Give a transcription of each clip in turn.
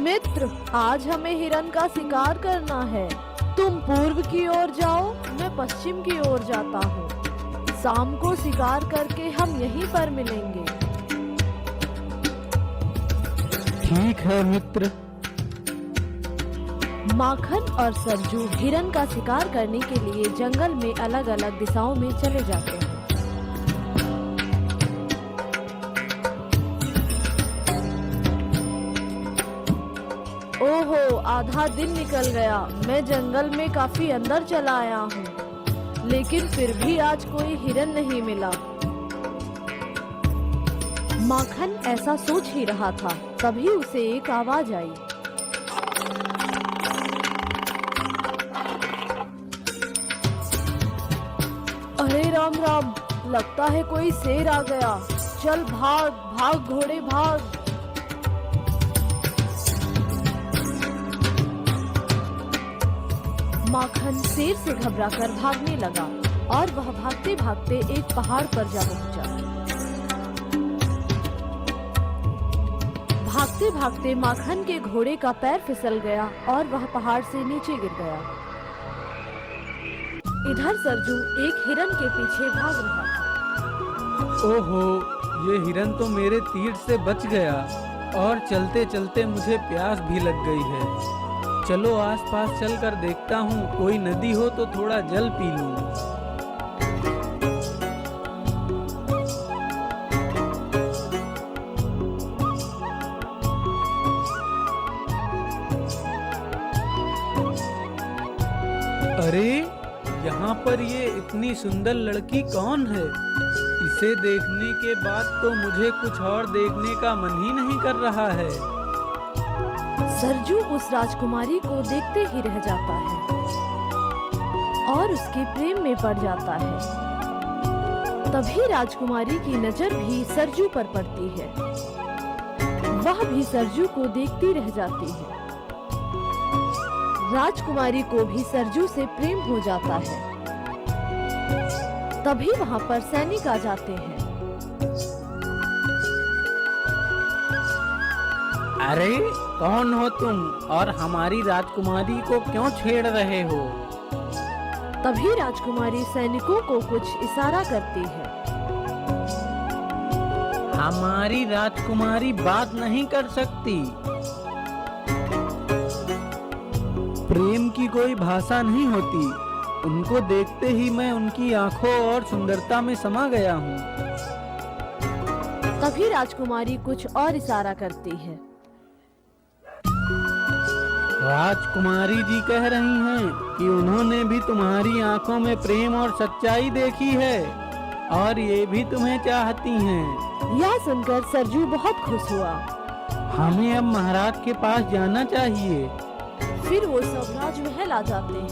मित्र, आज हमें हिरन का शिकार करना है। तुम पूर्व की ओर जाओ, मैं पश्चिम की ओर जाता हूँ। शाम को शिकार करके हम यहीं पर मिलेंगे। ठीक है मित्र। माखन और सरजू हिरन का शिकार करने के लिए जंगल में अलग अलग दिशाओं में चले जाते हैं। ओहो, आधा दिन निकल गया। मैं जंगल में काफी अंदर चला आया हूँ, लेकिन फिर भी आज कोई हिरन नहीं मिला। माखन ऐसा सोच ही रहा था, तभी उसे एक आवाज आई। अरे राम राम, लगता है कोई शेर आ गया। चल भाग भाग घोड़े भाग। माखन शेर से घबराकर भागने लगा और वह भागते भागते एक पहाड़ पर जा पहुंचा। भागते भागते माखन के घोड़े का पैर फिसल गया और वह पहाड़ से नीचे गिर गया। इधर सरजू एक हिरन के पीछे भाग रहा था। ओहो, ये हिरन तो मेरे तीर से बच गया और चलते चलते मुझे प्यास भी लग गई है। चलो आसपास चलकर देखता हूँ, कोई नदी हो तो थोड़ा जल पी लूं। अरे, यहाँ पर ये इतनी सुंदर लड़की कौन है? इसे देखने के बाद तो मुझे कुछ और देखने का मन ही नहीं कर रहा है। सरजू उस राजकुमारी को देखते ही रह जाता है और उसके प्रेम में पड़ जाता है। तभी राजकुमारी की नजर भी सरजू पर पड़ती है। वह भी सरजू को देखती रह जाती है। राजकुमारी को भी सरजू से प्रेम हो जाता है। तभी वहाँ पर सैनिक आ जाते हैं। अरे, कौन हो तुम और हमारी राजकुमारी को क्यों छेड़ रहे हो? तभी राजकुमारी सैनिकों को कुछ इशारा करती है। हमारी राजकुमारी बात नहीं कर सकती। प्रेम की कोई भाषा नहीं होती। उनको देखते ही मैं उनकी आंखों और सुंदरता में समा गया हूँ। तभी राजकुमारी कुछ और इशारा करती है। राजकुमारी जी कह रही हैं कि उन्होंने भी तुम्हारी आंखों में प्रेम और सच्चाई देखी है और ये भी तुम्हें चाहती हैं। यह सुनकर सरजू बहुत खुश हुआ। हमें अब महाराज के पास जाना चाहिए। फिर वो सब राजमहल आ जाते हैं।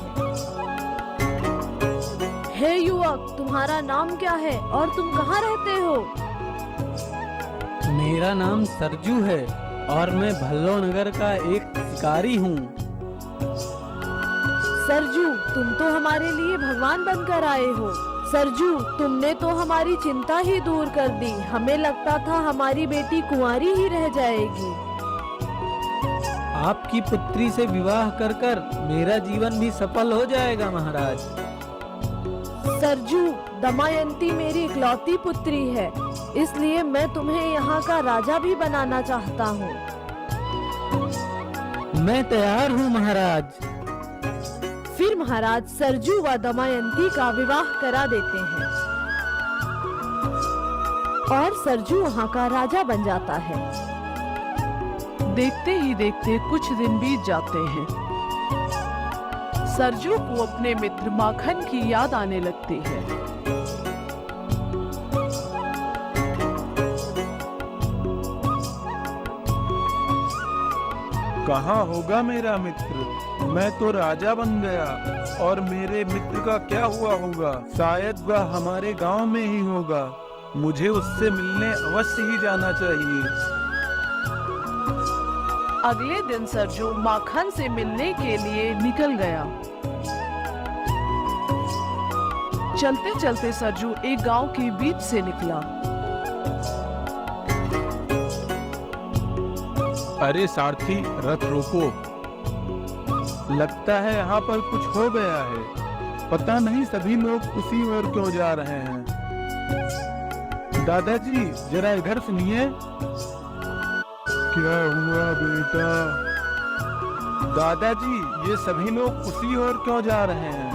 हे युवक, तुम्हारा नाम क्या है और तुम कहाँ रहते हो? मेरा नाम सरजू है और मैं भल्लो नगर का एक शिकारी हूँ। सरजू, तुम तो हमारे लिए भगवान बनकर आए हो। सरजू, तुमने तो हमारी चिंता ही दूर कर दी। हमें लगता था हमारी बेटी कुंवारी ही रह जाएगी। आपकी पुत्री से विवाह कर कर मेरा जीवन भी सफल हो जाएगा महाराज। सरजू, दमयंती मेरी इकलौती पुत्री है, इसलिए मैं तुम्हें यहाँ का राजा भी बनाना चाहता हूँ। मैं तैयार हूँ महाराज। फिर महाराज सरजू व दमयंती का विवाह करा देते हैं और सरजू वहाँ का राजा बन जाता है। देखते ही देखते कुछ दिन बीत जाते हैं। सरजू को अपने मित्र माखन की याद आने लगती है। कहाँ होगा मेरा मित्र? मैं तो राजा बन गया और मेरे मित्र का क्या हुआ होगा? शायद वह हमारे गांव में ही होगा। मुझे उससे मिलने अवश्य ही जाना चाहिए। अगले दिन सरजू माखन से मिलने के लिए निकल गया। चलते चलते सरजू एक गांव के बीच से निकला। अरे सारथी, रथ रोको। लगता है यहाँ पर कुछ हो गया है। पता नहीं सभी लोग उसी ओर क्यों जा रहे हैं। दादाजी, जरा इधर सुनिए। क्या हुआ बेटा? दादाजी, ये सभी लोग उसी ओर क्यों जा रहे हैं?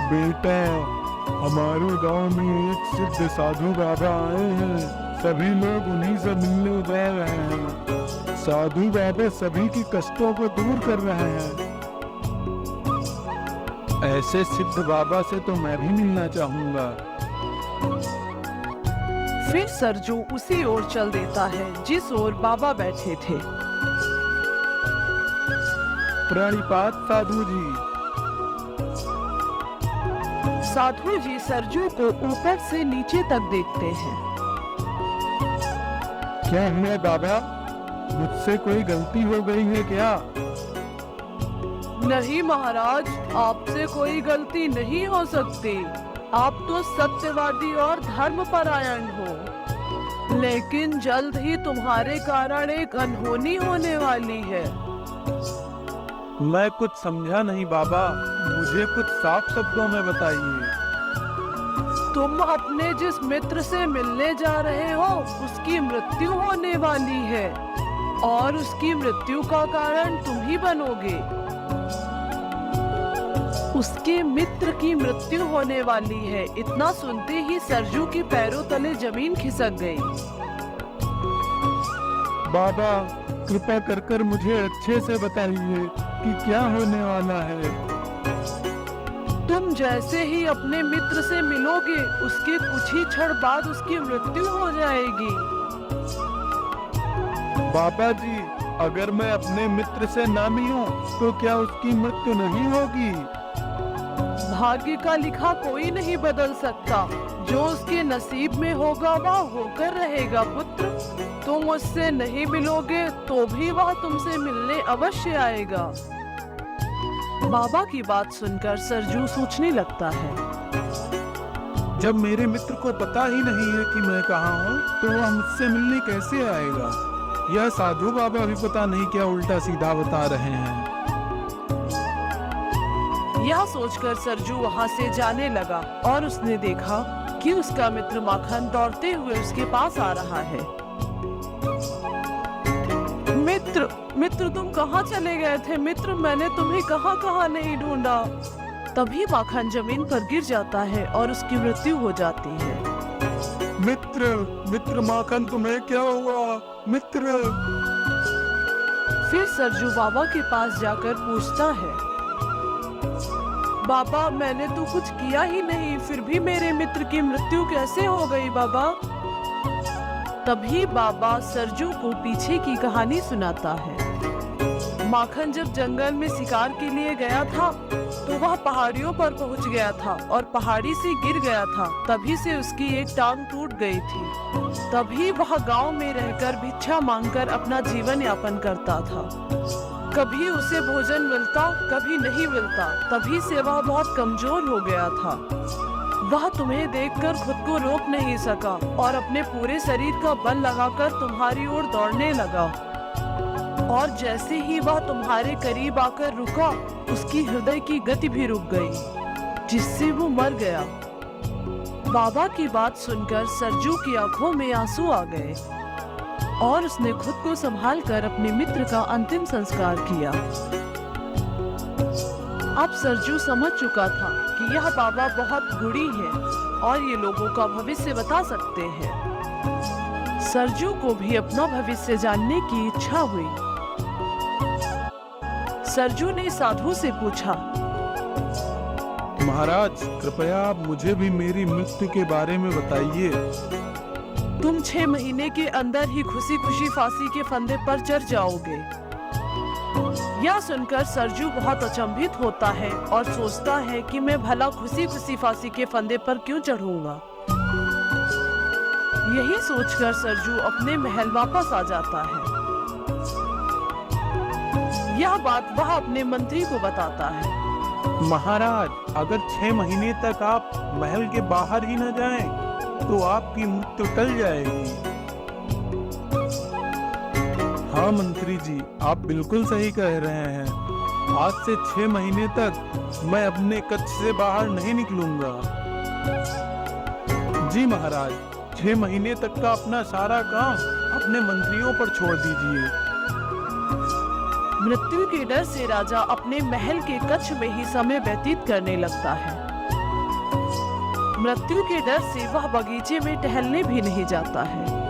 बेटा, हमारे गांव में एक सिद्ध साधु बाबा आए हैं। सभी लोग उन्हीं से मिलने जा रहे हैं। साधु बाबा सभी की कष्टों को दूर कर रहे हैं। ऐसे सिद्ध बाबा से तो मैं भी मिलना चाहूंगा। फिर सरजू उसी ओर चल देता है जिस ओर बाबा बैठे थे। प्रणिपात साधु जी। साधु जी सरजू को ऊपर से नीचे तक देखते हैं। क्या है बाबा? मुझसे कोई गलती हो गई है क्या? नहीं महाराज, आपसे कोई गलती नहीं हो सकती। आप तो सत्यवादी और धर्मपरायण हो, लेकिन जल्द ही तुम्हारे कारण एक अनहोनी होने वाली है। मैं कुछ समझा नहीं बाबा, मुझे कुछ साफ शब्दों में बताइए। तुम अपने जिस मित्र से मिलने जा रहे हो उसकी मृत्यु होने वाली है, और उसकी मृत्यु का कारण तुम ही बनोगे। उसके मित्र की मृत्यु होने वाली है। इतना सुनते ही सरजू के पैरों तले जमीन खिसक गई। बाबा, कृपा कर मुझे अच्छे से बताइए कि क्या होने वाला है। तुम जैसे ही अपने मित्र से मिलोगे उसके कुछ ही क्षण बाद उसकी मृत्यु हो जाएगी। बाबा जी, अगर मैं अपने मित्र से ना मिलूं तो क्या उसकी मृत्यु नहीं होगी? भाग्य का लिखा कोई नहीं बदल सकता। जो उसके नसीब में होगा वह होकर रहेगा पुत्र। तुम उससे नहीं मिलोगे तो भी वह तुमसे मिलने अवश्य आएगा। बाबा की बात सुनकर सरजू सोचने लगता है। जब मेरे मित्र को पता ही नहीं है कि मैं कहाँ हूँ तो वह मुझसे मिलने कैसे आएगा? यह साधु बाबा भी पता नहीं क्या उल्टा सीधा बता रहे हैं। यह सोचकर सरजू वहाँ से जाने लगा और उसने देखा कि उसका मित्र माखन दौड़ते हुए उसके पास आ रहा है। मित्र, मित्र तुम कहाँ चले गए थे? मित्र, मैंने तुम्हें कहाँ कहाँ नहीं ढूंढा। तभी माखन जमीन पर गिर जाता है और उसकी मृत्यु हो जाती है। मित्र माखन, तुम्हें क्या हुआ? मित्र। फिर सरजू बाबा के पास जाकर पूछता है, बाबा, मैंने तो कुछ किया ही नहीं, फिर भी मेरे मित्र की मृत्यु कैसे हो गई बाबा? तभी बाबा सरजू को पीछे की कहानी सुनाता है। माखन जब जंगल में शिकार के लिए गया था तो वह पहाड़ियों पर पहुंच गया था और पहाड़ी से गिर गया था। तभी से उसकी एक टांग टूट गई थी। तभी वह गांव में रहकर भिक्षा मांगकर अपना जीवन यापन करता था। कभी उसे भोजन मिलता, कभी नहीं मिलता। तभी से वह बहुत कमजोर हो गया था। वह तुम्हें देखकर खुद को रोक नहीं सका और अपने पूरे शरीर का बल लगाकर तुम्हारी ओर दौड़ने लगा। और जैसे ही वह तुम्हारे करीब आकर रुका, उसकी हृदय की गति भी रुक गई, जिससे वो मर गया। बाबा की बात सुनकर सरजू की आंखों में आंसू आ गए और उसने खुद को संभालकर अपने मित्र का अंतिम संस्कार किया। अब सरजू समझ चुका था कि यह बाबा बहुत गुणी है और ये लोगों का भविष्य बता सकते हैं। सरजू को भी अपना भविष्य जानने की इच्छा हुई। सरजू ने साधु से पूछा, महाराज, कृपया आप मुझे भी मेरी मृत्यु के बारे में बताइए। तुम 6 महीने के अंदर ही खुशी खुशी फांसी के फंदे पर चढ़ जाओगे। यह सुनकर सरजू बहुत अचंभित होता है और सोचता है कि मैं भला खुशी खुशी फांसी के फंदे पर क्यों चढ़ूंगा। यही सोचकर सरजू अपने महल वापस आ जाता है। यह बात वह अपने मंत्री को बताता है। महाराज, अगर 6 महीने तक आप महल के बाहर ही न जाएं, तो आपकी मृत्यु टल जाएगी। मंत्री जी, आप बिल्कुल सही कह रहे हैं। आज से 6 महीने तक मैं अपने कच्छ से बाहर नहीं निकलूंगा। जी महाराज, 6 महीने तक का अपना सारा काम अपने मंत्रियों पर छोड़ दीजिए। मृत्यु के डर से राजा अपने महल के कक्ष में ही समय व्यतीत करने लगता है। मृत्यु के डर से वह बगीचे में टहलने भी नहीं जाता है।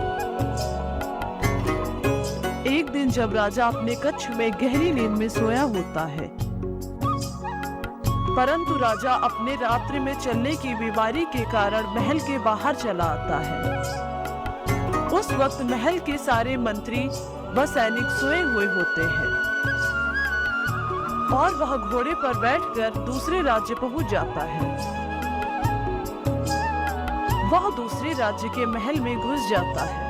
एक दिन जब राजा अपने कक्ष में गहरी नींद में सोया होता है, परंतु राजा अपने रात्रि में चलने की बीमारी के कारण महल के बाहर चला आता है। उस वक्त महल के सारे मंत्री व सैनिक सोए हुए होते हैं और वह घोड़े पर बैठकर दूसरे राज्य पहुंच जाता है। वह दूसरे राज्य के महल में घुस जाता है।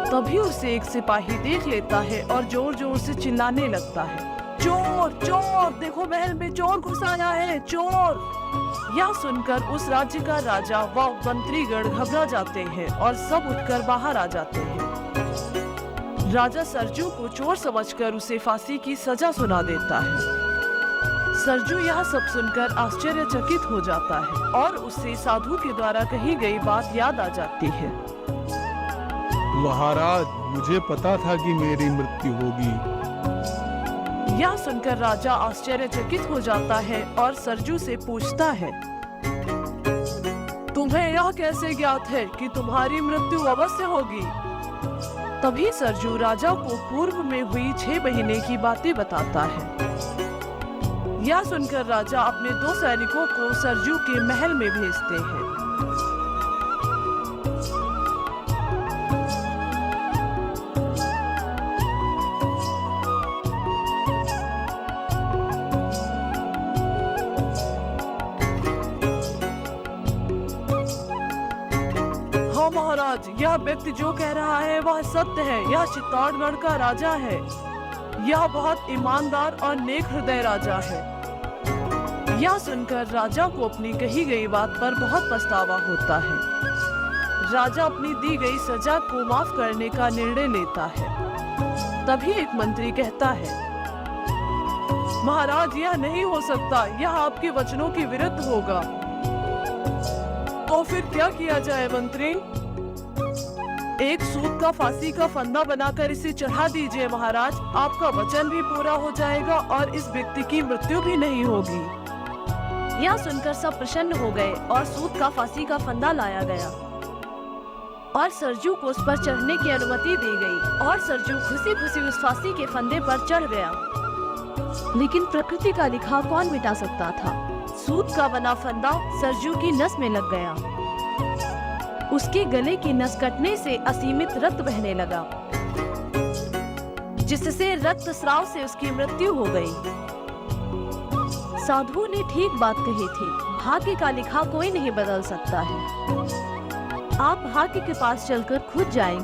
तभी उसे एक सिपाही देख लेता है और जोर जोर से चिल्लाने लगता है, चोर चोर, देखो महल में चोर घुस आया है, चोर। यह सुनकर उस राज्य का राजा व मंत्रीगण घबरा जाते हैं और सब उठकर बाहर आ जाते हैं। राजा सरजू को चोर समझकर उसे फांसी की सजा सुना देता है। सरजू यह सब सुनकर आश्चर्यचकित हो जाता है और उसे साधु के द्वारा कही गई बात याद आ जाती है। महाराज, मुझे पता था कि मेरी मृत्यु होगी। यह सुनकर राजा आश्चर्यचकित हो जाता है और सरजू से पूछता है, तुम्हें यह कैसे ज्ञात है कि तुम्हारी मृत्यु अवश्य होगी? तभी सरजू राजा को पूर्व में हुई 6 महीने की बातें बताता है। यह सुनकर राजा अपने 2 सैनिकों को सरजू के महल में भेजते हैं। हाँ महाराज, यह व्यक्ति जो कह रहा है वह सत्य है। यह चित्तौड़गढ़ का राजा है। यह बहुत ईमानदार और नेक हृदय राजा है। यह सुनकर राजा को अपनी कही गई बात पर बहुत पछतावा होता है। राजा अपनी दी गई सजा को माफ करने का निर्णय लेता है। तभी एक मंत्री कहता है, महाराज, यह नहीं हो सकता, यह आपके वचनों के विरुद्ध होगा। तो फिर क्या किया जाए मंत्री? एक सूत का फांसी का फंदा बनाकर इसे चढ़ा दीजिए महाराज, आपका वचन भी पूरा हो जाएगा और इस व्यक्ति की मृत्यु भी नहीं होगी। यह सुनकर सब प्रसन्न हो गए और सूत का फांसी का फंदा लाया गया और सरजू को उस पर चढ़ने की अनुमति दी गई और सरजू खुशी खुशी उस फांसी के फंदे पर चढ़ गया। लेकिन प्रकृति का लिखा कौन मिटा सकता था? सूत का बना फंदा सरजू की नस में लग गया। उसके गले की नस कटने से असीमित रक्त बहने लगा, जिससे रक्तस्राव से उसकी मृत्यु हो गई। साधु ने ठीक बात कही थी, भाग्य का लिखा कोई नहीं बदल सकता है। आप भाग्य के पास चलकर खुद जाएंगे।